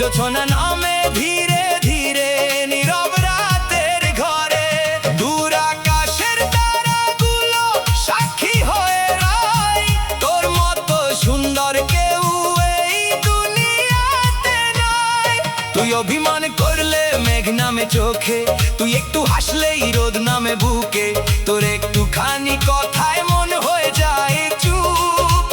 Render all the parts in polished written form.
জোছনা নামে ধীরে ধীরে নীরব রাতের ঘরে, দূর আকাশের তারাগুলো সাক্ষী হয়ে রয়, তোর মতো সুন্দর কেউ এই দুনিয়াতে নাই। তুই অভিমান করলে মেঘ নামে চোখে, তুই একটু হাসলেই রোদ নামে বুকে, তোর একটুখানি কথায় মন হয়ে যায় চুপ।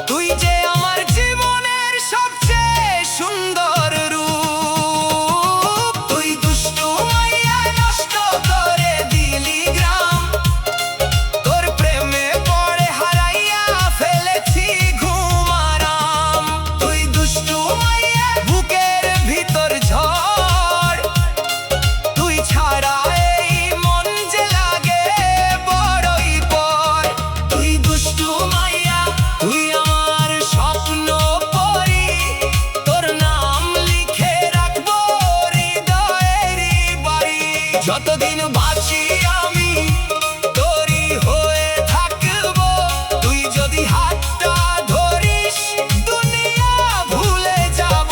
তুই যে আমার জীবনের সবচেয়ে সুন্দর রূপ। তুই দুষ্টু মাইয়া নষ্ট করে দিলি গ্রাম, তোর প্রেমে পড়ে হারাইয়া ফেলেছি ঘুম আরাম। তুই দুষ্টু মাইয়া বুকের ভিতর ঝড়, তুই ছাড়া এই মন যে লাগে বড়ই পর। তুই দুষ্টু মাইয়া, তুই আমার স্বপ্ন পরি, তোর নাম লিখে রাখবো হৃদয়েরই বাড়ি। যতদিন বাঁচি আমি তোরই হয়ে থাকবো, তুই যদি হাতটা ধরিস দুনিয়া ভুলে যাব।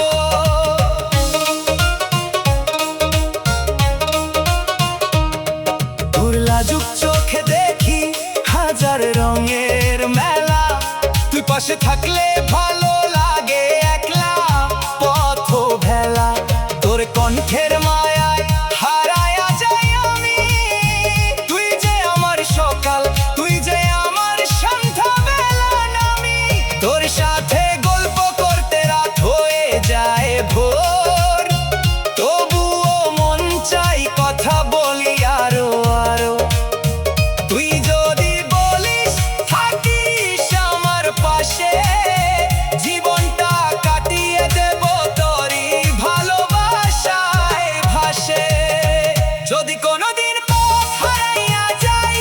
তোর লাজুক চোখে দেখি হাজার রঙের মেলা, তুই পাশে থাকলে ভালো লাগে একলা পথ ভেলা। তোর কণ্ঠের মায়ায় হারায়া যাই আমি, তুই যে আমার সকাল, তুই যে আমার সন্ধ্যা বেলা নামি। তোর সাথে গল্প করতে রাত হয়ে যায় ভোর, তবুও মন চাই কথা বলি আরো আরো। তুই যদি বলিস থাকিস আমার পাশে, জীবনটা কাটিয়ে দেব তোরই ভালোবাসায় ভাসে। যদি কোনোদিন পথ হারাইয়া যাই,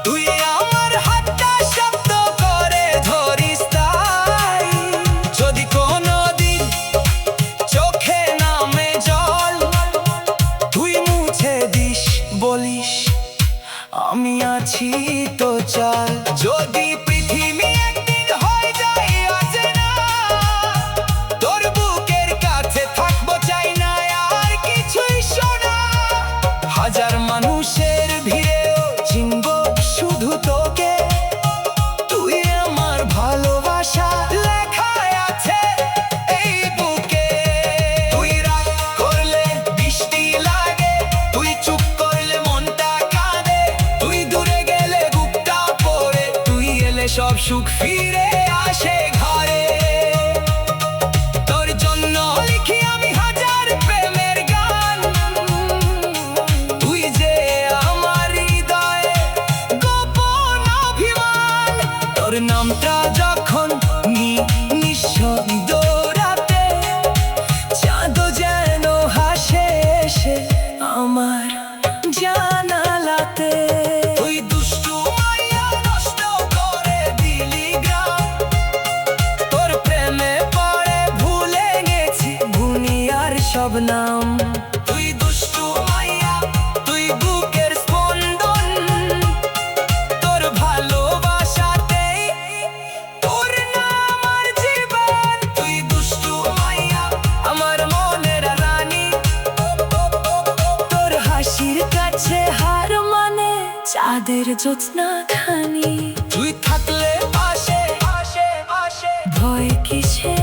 তুই আমার হাতটা শক্ত করে ধরিস তাই। যদি কোনোদিন চোখে নামে জল, তুই মুছে দিস বলিস আমি আছি তো চাল। যদি পৃথিবী একদিন হয়ে যায় অচেনা, তোর বুকের কাছে থাকবো চাই না আর কিছুই শোনা। হাজার মানুষের ভিড়েও চিনবো শুধু তোকে, তুই আমার ভালোবাসা লেখা আছে এই বুকে। তুই রাগ করলে বৃষ্টি লাগে, তুই চুপ করলে মনটা কাঁদে, তুই দূরে গেলে বুকটা পড়ে, তুই এলে সব সুখ ফিরে আসে ঘরে। তোর জন্য লিখি আমি হাজার প্রেমের গান, তুই যে আমার হৃদয়ে গোপন অভিমান। তোর নামটা যখন নিঃশব্দ রাতে, চাঁদ যেন হাসে এসে আমার জানালাতে। তুই দুষ্টু মাইয়া নষ্ট করে দিলি গ্রাম, তোর প্রেমে পড়ে ভুলে গেছি দুনিয়ার সব নাম। তুই দুষ্টু মাইয়া, তুই বুকের স্পন্দন, তোর ভালোবাসাতেই তোর নাম আর জীবন। তুই দুষ্টু মাইয়া, আমার মনের রানী, তোর হাসির কাছে হার মানে চাঁদের জ্যোৎস্না খানি। তুই থাকলে পাশে পাশে পাশে ভয় কিসে।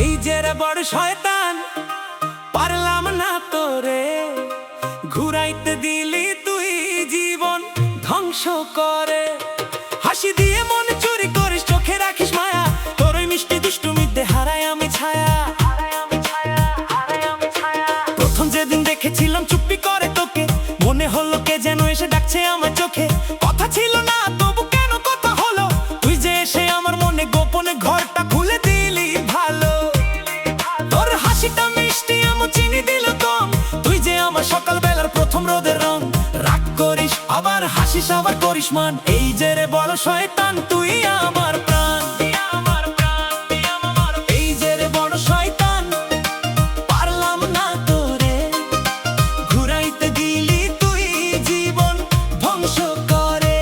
এই যে রে বড় শয়তান, পারলাম না তোরে ঘুরাইতে দিলি তুই জীবন ধ্বংস করে। হাসি দিয়ে মন চুরি করিস, চোখে রাখিস মায়া, তোর ওই মিষ্টি দুষ্টুমিতে হারাই আমি ছায়া। প্রথম যেদিন দেখেছিলাম চুপি করে তোকে, মনে হলো কে যেন এসে ডাকছে আমার চোখে। কথা ছিল না তবু কেন কথা হলো, তুই যে এসে আমার মনে গোপনে ঘরটা খুলে দিলি ভালো। তোর হাসিটা মিষ্টি আমার চিনি দিল কম, তুই যে আমার সকালবেলা হাসিস আবার করিস মান, এই যে রে বড় শয়তান তুই আমার প্রাণ। এই যে রে বড় শয়তান পারলাম না তোরে, ঘুরাইতে দিলি তুই জীবন ধ্বংস করে।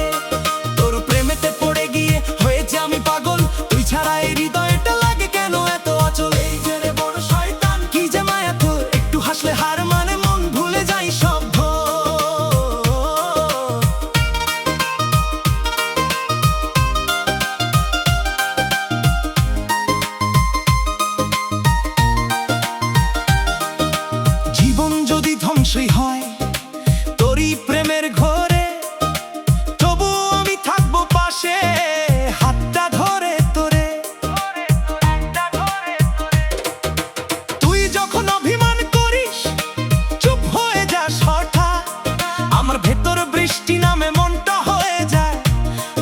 তোর প্রেমেতে পড়ে গিয়ে হয়েছে আমি পাগল, তুই ছাড়া এই হৃদয়টা লাগে কেন এত অচল। এই যে রে বড় শয়তান কি যে মায়া তোর, একটু হাসলে হার মানে মন ভুলে যাই সব ভয়। জীবন যদি ধ্বংসই হয় তোরই প্রেমের ঘরে, তবু আমি থাকবো পাশে হাতটা ধরে তোরে। তুই যখন অভিমান করিস চুপ হয়ে যাস হঠাৎ, আমার ভেতর বৃষ্টি নামে মনটা হয়ে যায়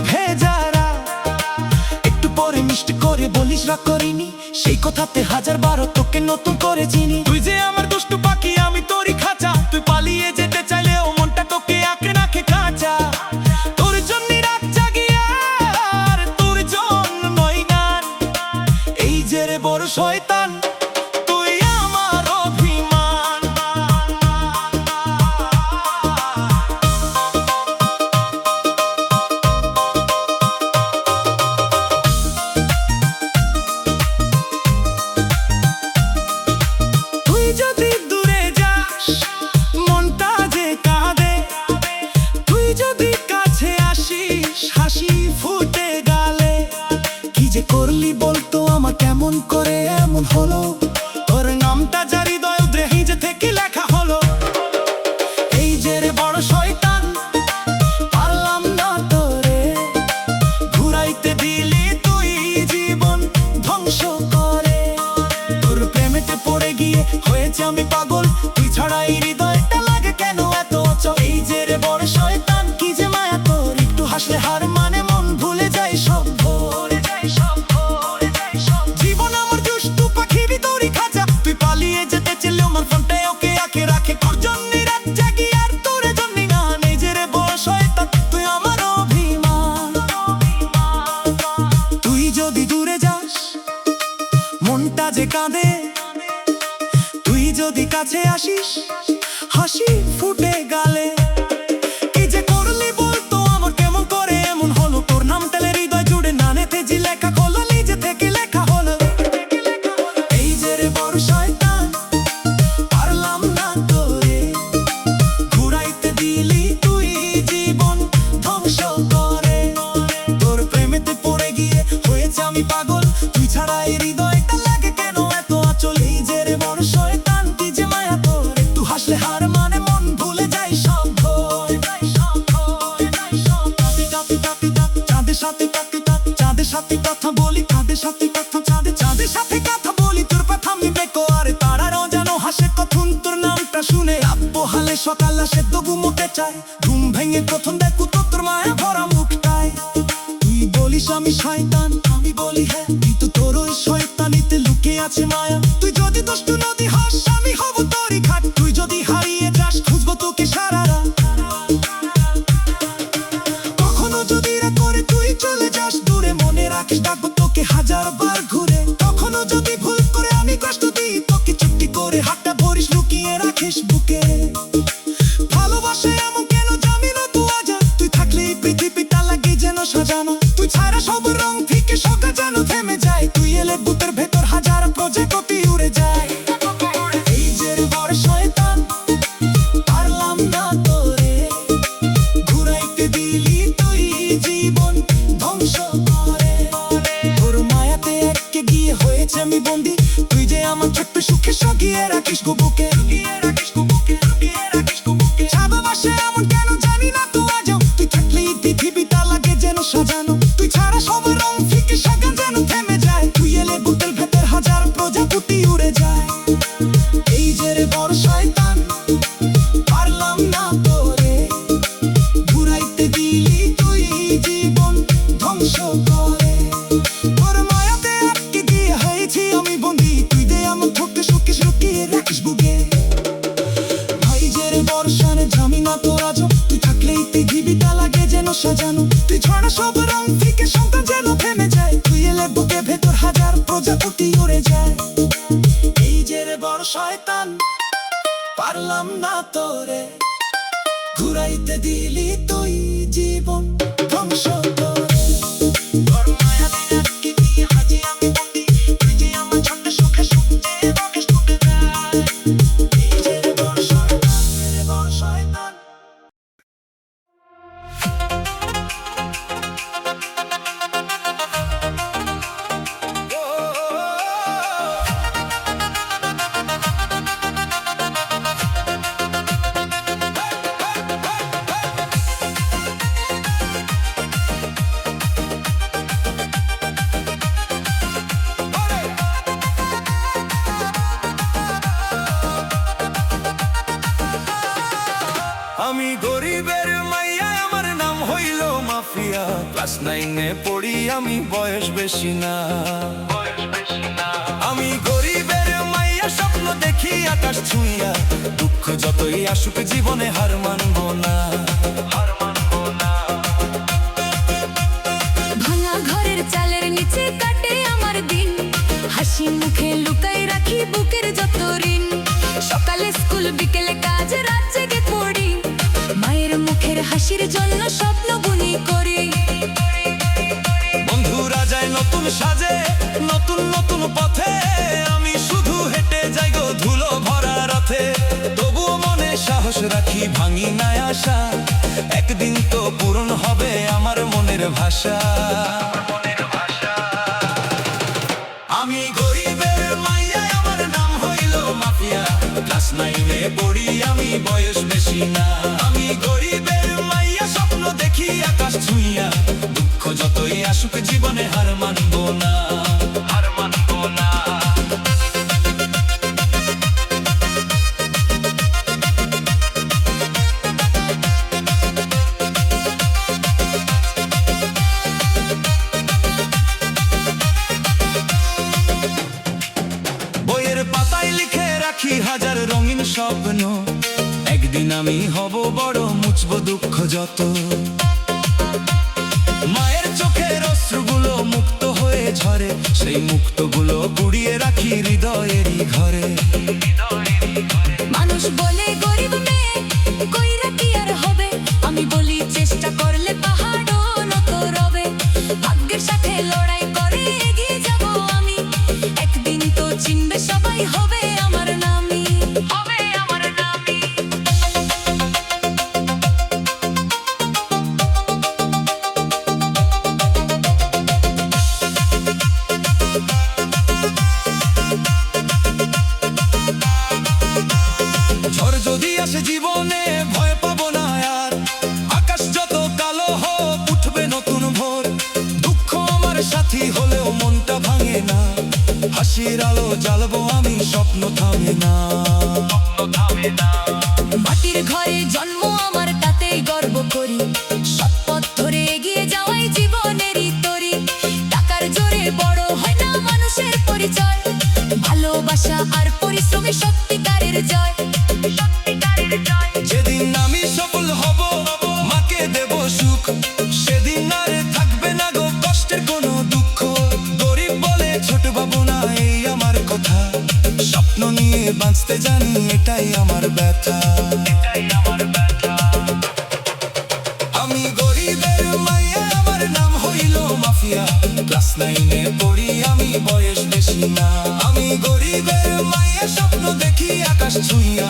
ভেজারা। একটু পরে মিষ্টি করে বলিস রাগ করিনি, সেই কথাতে হাজার বারো তোকে নতুন করে চিনি। তুই যে আমার দুষ্টু পাখি আমি তোরই খাঁচা, তুই পালিয়ে যেতে চাইলেও মনটা তোকে আঁকড়ে রাখে কাঁচা। তোর জন্য রাত জাগি আর তোর জন্যই গান। এই যে রে বড় শয়তান তুই আমার অভিমান। তুই যদি দূরে যাস মনটা যে কাঁদে, তুই যদি কাছে আসিস হাসি ফুটে গালে। কি যে করলি বলতো আমার কেমন করে এমন হলো, তোর নামটা যার হৃদয় দ্রেহিজে থেকে লেখা হলো। এই যে রে বড় শয়তান পারলাম না তোরে, ঘুরাইতে দিলি তুই জীবন ধ্বংস করে। তোর প্রেমেতে পড়ে গিয়ে হয়েছে আমি পাগল, তুই ছাড়া এই হৃদয়টা লাগে কেন এত অচল। এই যে রে বড় শয়তান কি যে মায়া তোর, একটু হাসলে হার মানে মন ভুলে যাই সব ভুলে যাই সব ভুলে যাই সব। জীবন আমার দুষ্টু পাখি তোরই খাঁচা, তুই পালিয়ে যেতে চেলেও আমার ফোনটায় ওকে আঁকে রাখে। তোর জন্য রাত জাগি আর তোর জন্য গান। এই যে রে বড় শয়তান তুই আমার অভিমান। তুই যদি দূরে যাস মনটা যে কাঁদে, তুই যদি কাছে আসিস হাসি ফুটে গালে। কি যে করলি বলতো আমার কেমন করে এমন হলো, তোর নাম তেলে হৃদয় জুড়ে নানেতে জি লেখা হলো, নিজে থেকে লেখা হলো। এই যে রে বড় শয়তান পারলাম না তোরে, ঘুরাইতে দিলি তুই জীবন ধ্বংস করে। তোর প্রেমেতে পড়ে গিয়ে হয়েছে আমি পাগল, তুই ছাড়া এই হৃদয়টা লাগে কেন এত অচল। এই যে রে বড় শয়তান কি যে মায়া তোর, একটু হাসলে হার মানে মন ভুলে যাই সব ভয়। চাঁদের সাথে চাঁদের সাথে কথা বলি, চাঁদের সাথে কথা চাঁদের সাথে কথা বলি। তোর কথা আমি বেকো আরে তারারও যেন হাসে কখন তোর নামটা শুনে। আব্বু হালে সকাল আসে তবু মুখে চায়, ঘুম ভেঙে প্রথম দেখো তো তোর মায়া ভরা মুখটায়। তুই বলিস আমি শয়তান আমি বলি হ্যাঁ, কিন্তু তোর ওই শয়তানিতে লুকিয়ে আছে মায়া। তুই যদি দুষ্টু নদী হাস আমি হব তোরই ঘাট, তুই যদি হারিয়ে যাস খুঁজবো তোকে সারা রাত। কখনো যদি রা করে তুই চলে যাস দূরে, মনে রাখিস ডাকবো তোকে হাজার বার ঘুরে। কখনো যদি ভুল করে আমি কষ্ট দিই তোকে, চুপটি করে হাতটা ভরিস লুকিয়ে রাখিস বুকে। ভালোবাসে এমন কেন জানি না তুই আজ, তুই থাকলে এই পৃথিবীটা লাগে যেন সাজানো। তুই ছাড়া সব রং ফিকে সকাল যেন থেমে যায়, তুই এলে বুকের ভেতর হাজার প্রজাপতি উড়ে যায়। এই যে রে বড় শয়তান পারলাম না তোরে, ঘুরাইতে দিলি তুই জীবন ধ্বংস করে। তোর মায়াতে একে গিয়ে হয়েছে আমি বন্দি, তুই যে আমার ছোট্ট সুখে সগিয়ে রাখিস গো বুকে। ভালোবাসে এমন কেন জানি না তুই আজ, তুই থাকলে এই পৃথিবীটা লাগে যেন সাজানো। তুই ছাড়া সব রং ফিকে সকাল যেন থেমে যায়, তুই এলে বুকের ভেতর হাজার প্রজাপতি উড়ে যায়। এই যে রে বড় শয়তান পারলাম না তোরে, ঘুরাইতে দিলি তুই জীবন ধ্বংস করে। তোর মায়াতে আটকে গিয়ে হয়েছি আমি বন্দি, তুই দে আমার ঠোঁটে সুখে লুকিয়ে রাখিস বুকে। ভাই যে রে বর্ষানে জামি না তোর আজ, তুই থাকলেই পৃথিবীটা লাগে আলো সাজানো, তুই ঝর্ণা সব রং থেকে সন্তান যেন থেমে যায়, তুই এলে বুকে ভেতর হাজার প্রজাপতি উড়ে যায়। এই যে রে বড় শয়তান, পারলাম না তোরে, ঘুরাইতে দিলি তুই জীবন ধ্বংস করে। তোর মায়া দিয়া কি নিয়ে হাজি আমি বন্দি, তুই যে আমার ছোট্ট সুখে সুখ যে আমাকে ছুটে যায়। এই যে রে বড় শয়তান, রে বড় শয়তান। আমি গরিবের মাইয়া, আমার নাম হইল মাফিয়া, ক্লাস 9-এ পড়ি আমি, বয়স বেশি না। আমি গরিবের মাইয়া, স্বপ্ন দেখি আকাশ ছুঁইয়া, দুঃখ যতই আসুক জীবনে হার মানবো না, হার মানবো না। ভাঙা ঘরের চালের নিচে কাটে আমার দিন, হাসি মুখে লুকাই রাখি বুকের যত ঋণ। সকালে স্কুল, বিকেলে কাজ, রাত জেগে পড়ি, মায়ের মুখের হাসির জন্য স্বপ্ন বুনি করি। বন্ধুরা যায় নতুন সাজে, নতুন নতুন পথে, আমি শুধু হেঁটে যাই গো ধুলো ভরা রথে। তবুও মনে সাহস রাখি, ভাঙি না আশা, একদিন তো পূরণ হবে আমার মনের ভাষা। আমি গরিবের মাইয়া, আমার নাম হইল মাফিয়া, ক্লাস 9-এ পড়ি আমি, বয়স বেশি না। আমি গরিবের মাইয়া, স্বপ্ন দেখি আকাশ ছুঁইয়া, দুঃখ যতই আসুক জীবনে হার মানবো না, হার মানবো না। বইয়ের পাতায় লিখে রাখি হাজার রঙিন স্বপ্ন, একদিন আমি হব বড়, মুছবো দুঃখ যত। মায়ের চোখের অশ্রুগুলো মুক্ত হয়ে ঝরে, সেই মুক্তগুলো কুড়িয়ে রাখি হৃদয়েরই ঘরে। মানুষ বলে গরিব মেয়ে কইরা কি আর হবে, আমি বলি চেষ্টা করলে পাহাড়ও নত রবে। ভাগ্যের সাথে লড়াই করে এগিয়ে যাব আমি, একদিন তো চিনবে সবাই, হবে আমার নামই, হবে আমার নামই। ঝড় যদি আসে জীবনে ভয় পাবো না আর, আকাশ যত কালো হোক উঠবে নতুন ভোর। দুঃখ আমার সাথী হলেও মনটা ভাঙে না, হাসির আলো জ্বালবো আমি, স্বপ্ন থামে না, স্বপ্ন থামে না। মাটির ঘরে জন্ম আমার, তাতেই গর্ব করি, সৎ পথ ধরে এগিয়ে যাওয়াই জীবনেরই তরি। টাকার জোরে বড় হয় না মানুষের পরিচয়, ভালোবাসা আর পরিশ্রমী সত্যিকারের জয়, সত্যিকারের জয়। যেদিন আমি সফল হব, মাকে দেব সুখ, সেদিন আর থাকবে না গো কষ্টের কোনো দুঃখ। গরিব বলে ছোট বাবু না, এই আমার কথা, স্বপ্ন নিয়ে বাঁচতে জানি, এটাই আমার ব্যথা, এটাই আমার ব্যথা। আমি গরিবের মাইয়া, আমার নাম হইল মাফিয়া, ক্লাস 9-এ পড়ি আমি, বয়স বেশি না। আমি গরিবের মাইয়া, স্বপ্ন দেখি আকাশ ছুঁইয়া,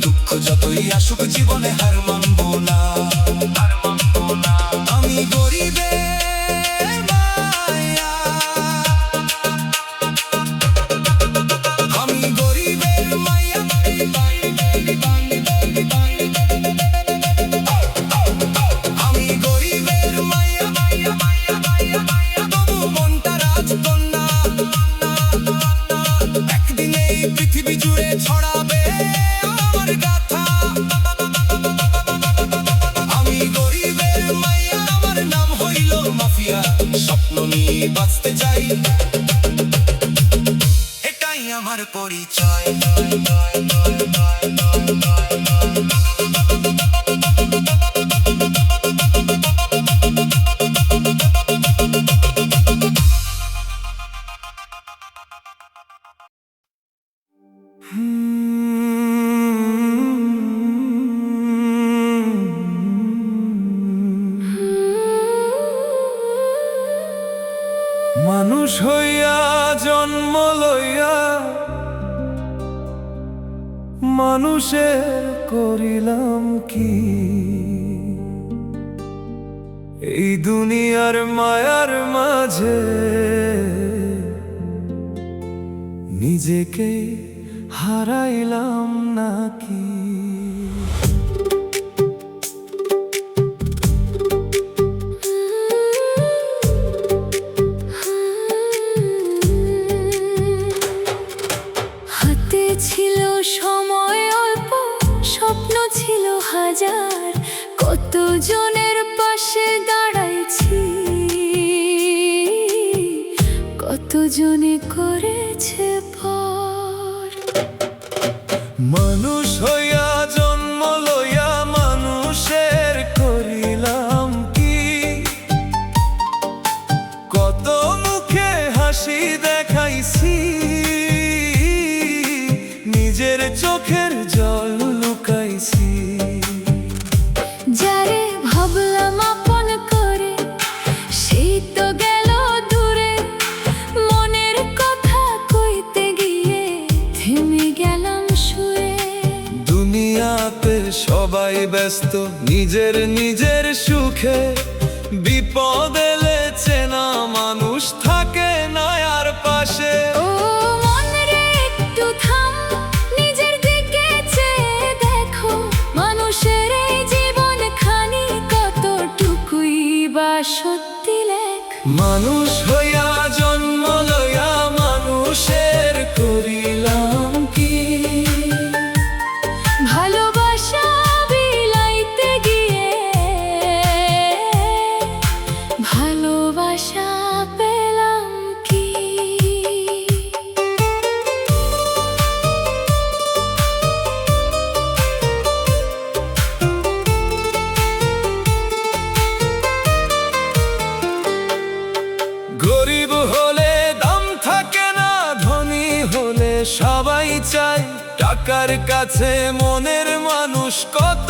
দুঃখ যতই আসুক জীবনে হার মানবো না, হার মানবো না। আমি গরিবের মাইয়া, আমি গরিবের মাইয়া, আমি গরিবের মাইয়া, তবু মনটা রাজকন্যা। একদিন এই পৃথিবী জুড়ে ছড়াবে আমার গাথা। আমি গরিবের মাইয়া, আমার নাম হইল মাফিয়া, স্বপ্ন নিয়ে বাঁচতে চাই, এটাই আমার পরিচয়। মানুষ হইয়া জন্ম লইয়া মানুষের করিলাম কি? এই দুনিয়ার মায়ার মাঝে নিজেকে হারাইলাম নাকি? হাতে ছিল সময় অল্প, স্বপ্ন ছিল হাজার, কত জনের পাশে দাঁড়াইছি, কত জনে করেছে পর। মানুষ হইয়া জন্ম লইয়া মানুষের করিলাম কি? কত মুখে হাসি দেখাইছি, নিজের চোখের জল লুকাইছি। যারে ভাবলাম আপন করে সেই তো গেল দূরে, মনের কথা কইতে গিয়ে থেমে গেলাম শুয়ে। দুনিয়াতে সবাই ব্যস্ত নিজের নিজের সুখে, বিপদ এলে চেনা মানুষ থাকে না আর পাশে। ও মন রে একটু থাম, নিজের দিকে চেয়ে দেখো, মানুষের এই জীবন খানি কতটুকুই বা সত্যি লেখ। মানুষ হইয়া জন্ম লইয়া মানুষের করিলাম কি? ভালোবাসা বিলাইতে গিয়ে ভালোবাসা পেলাম কি? গরিব হলে দাম থাকে না, ধনী হলে সবাই চায়। টাকার কাছে মনের মানুষ কত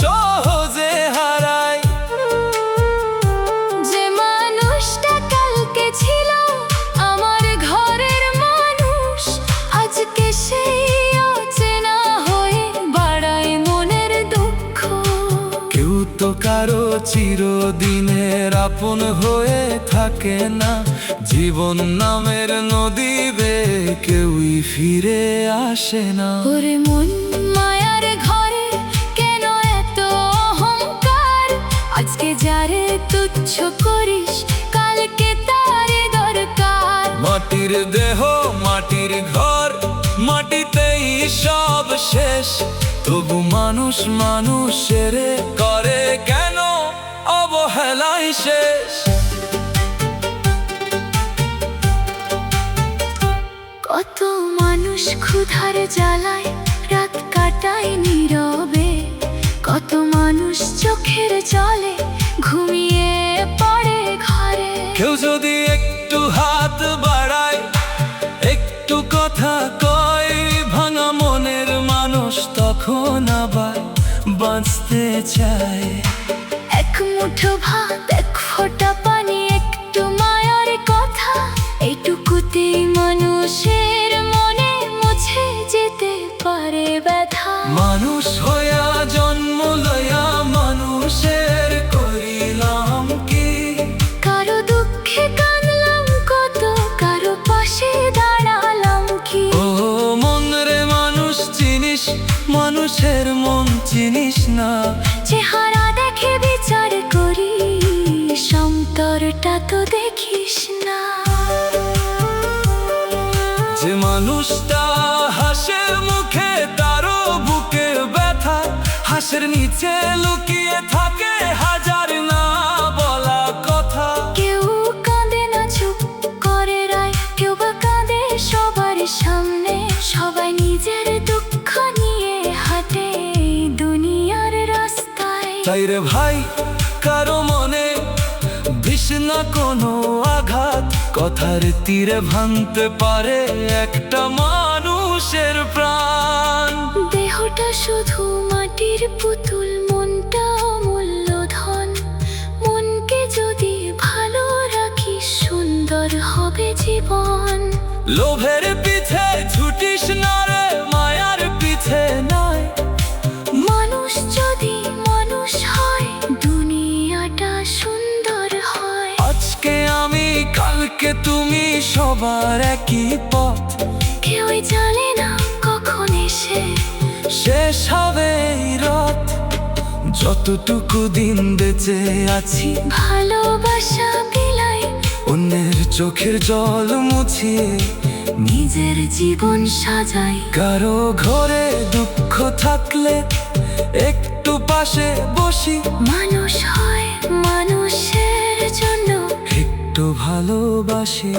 সহজে হারায়। যে মানুষটা কালকে ছিল আমার ঘরের মানুষ, আজকে সেই অচেনা হয়ে বাড়ায় মনের দুঃখ। কেউ তো কারো চিরদিনের আপন হয়ে থাকে না, জীবন নামের নদী বেয়ে কেউই ফিরে আসে না। ওরে মন মায়ার ঘরে কেন এত অহংকার? আজকে যারে তুচ্ছ করিস কালকে তারে দরকার। মাটির দেহ মাটির ঘর, মাটিতেই সব শেষ, তবু মানুষ মানুষের করে কেন অবহেলাই শেষ? কত মানুষ ক্ষুধার জ্বালায় রাত কাটায় নীরবে, কত মানুষ চোখের জলে ঘুমিয়ে পড়ে ঘরে। কেউ যদি একটু হাত বাড়ায়, একটু কথা কয়, ভাঙা মনের মানুষ তখন আবার বাঁচতে চায়। এক মুঠো ভাত, এক ফোঁটা পানি, একটু মায়ার কথা, এইটুকুতেই মানুষের মনে মুছে যেতে পারে ব্যথা। মানুষ হইয়া জন্ম লইয়া মানুষের করিলাম কি? কারো দুঃখে কাঁদলাম কত, কারো পাশে দাঁড়ালাম কি? ও মন রে মানুষ চিনিস, মানুষের মন চিনিস না। চেহারা দেখে বিচার করি, অন্তরটা তো দেখিস না। যে মানুষটা হাসে মুখে তারও বুকে ব্যথা, হাসের নিচে লুকিয়ে থাকে হাজার না বলা কথা। কেউ কাঁদে না চুপ করে রায়, কেউ বা কাঁদে সবার সামনে, সবাই নিজের দুঃখ নিয়ে হাঁটে এই দুনিয়ার রাস্তায়। তাই রে ভাই কারো মনে দিস না কোনো আঘাত, কথার তীরে ভাঙতে পারে একটা মানুষের প্রাণ। দেহটা শুধু মাটির পুতুল, মনটা অমূল্য ধন, মনকে যদি ভালো রাখিস সুন্দর হবে লোভের পিছে ছুটিস না রে, মায়ার পিছে নয়। মানুষ যদি মানুষ হয়, দুনিয়াটা সুন্দর হয়। আজকে আমি, কালকে তুমি, সবার একই পথ। কেউই জানে না কখন এসে শেষ হবে এই রথ। যতটুকু দিন বেঁচে আছি, ভালোবাসা বিলাই, অন্যের চোখের জল মুছিয়ে নিজের জীবন সাজাই। কারো ঘরে দুঃখ থাকলে একটু পাশে বসি, মানুষ হয় মানুষের জন্য, একটু ভালোবাসি।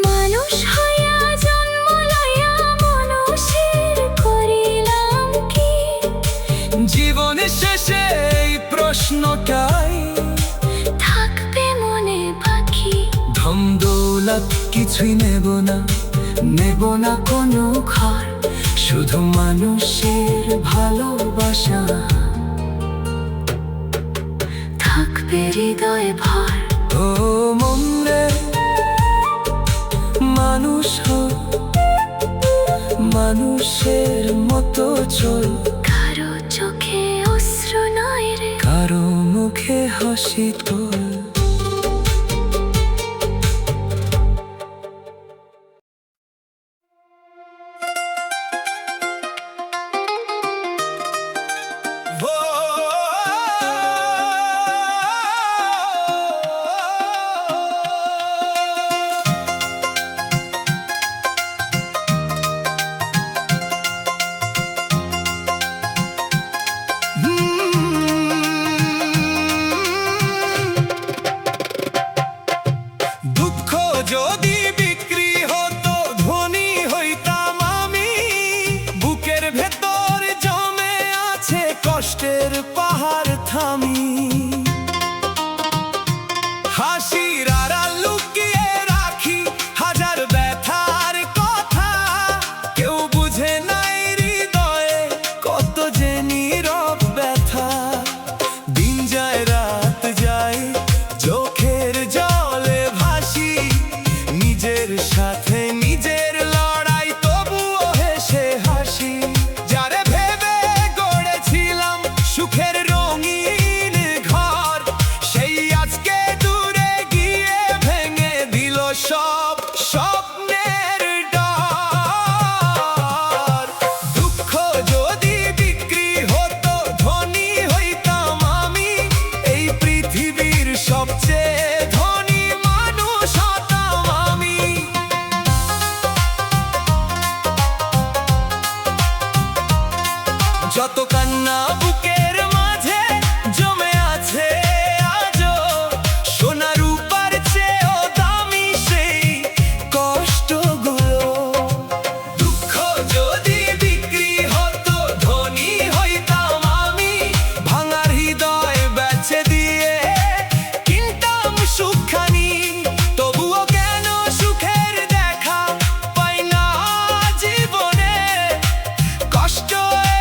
মানুষ হইয়া জন্ম লইয়া মানুষের করিলাম কি? জীবনের শেষে এই প্রশ্নটাই থাকবে মনে বাকি। ধন দৌলত কিছুই নেব না, নেব না কোনো ঘর, শুধু মানুষের ভালোবাসা থাকবে হৃদয়ে ভর। ও মন রে, মানুষ হো, মানুষের মতো চল। কারো চোখে অশ্রু নয় রে, কারো মুখে হাসি তোল। দুঃখ যদি বিক্রি হতো, ধনী হইতাম আমি। বুকের ভেতর জমে আছে কষ্টের পাহাড় থামি। হাসির আড়াল লুকিয়ে রাখি হাজার ব্যথার কথা। কেউ বুঝে নাই হৃদয়ে কত যে নীরব ব্যথা। দিন যায় রাত যায়, চোখের জলে ভাসি। নিজের সাথে নিজের লড়াই, তবুও হেসে হাসি। যারে ভেবে গড়েছিলাম সুখের রঙিন ঘর, সেই আজকে দূরে গিয়ে ভেঙে দিল সব স্বপ্নের ডর। দুঃখ যদি বিক্রি হতো, ধনী হইতাম আমি। এই পৃথিবীর সবচেয়ে ধনী মানুষ হতাম আমি। যত কান্না বুকের মাঝে জমে আছে আজও, সোনা রূপার চেয়েও দামি সেই কষ্টগুলো। দুঃখ যদি বিক্রি হতো, ধনী হইতাম আমি। ভাঙার হৃদয় বেচে দিয়ে কিনতাম সুখখানি। তবুও কেন সুখের দেখা পাই না জীবনে? কষ্ট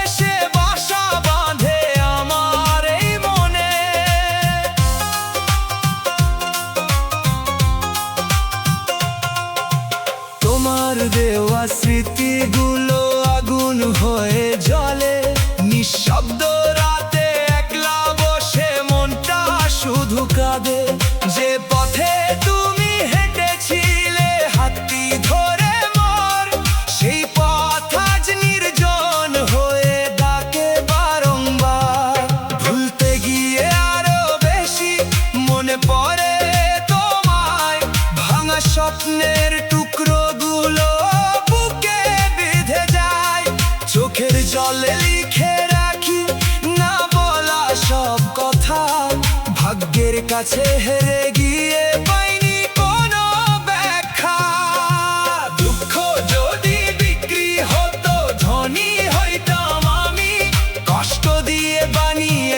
এসে বাসা বাঁধে আমার এই মনে। তোমার দেওয়া স্মৃতিগুলো আগুন হয়ে জ্বলে। নিঃশব্দ রাতে একলা বসে মনটা শুধু কাঁদে। যে পথে তুমি হেঁটেছিলে হাতটি ধরে মোর, সেই পথ আজ নির্জন হয়ে ডাকে বারংবার। ভুলতে গিয়ে আরো বেশি মনে পড়ে তোমায়। ভাঙা স্বপ্নের টুকরোগুলো বুকে বেঁধে যায়। চোখের জলে লিখে রাখি না বলা সব কথা। ভাগ্যের কাছে হেরে গিয়ে পাইনি কোনো ব্যাখ্যা। দুঃখ যদি বিক্রি হতো, ধনী হইতাম আমি। কষ্ট দিয়ে বানিয়ে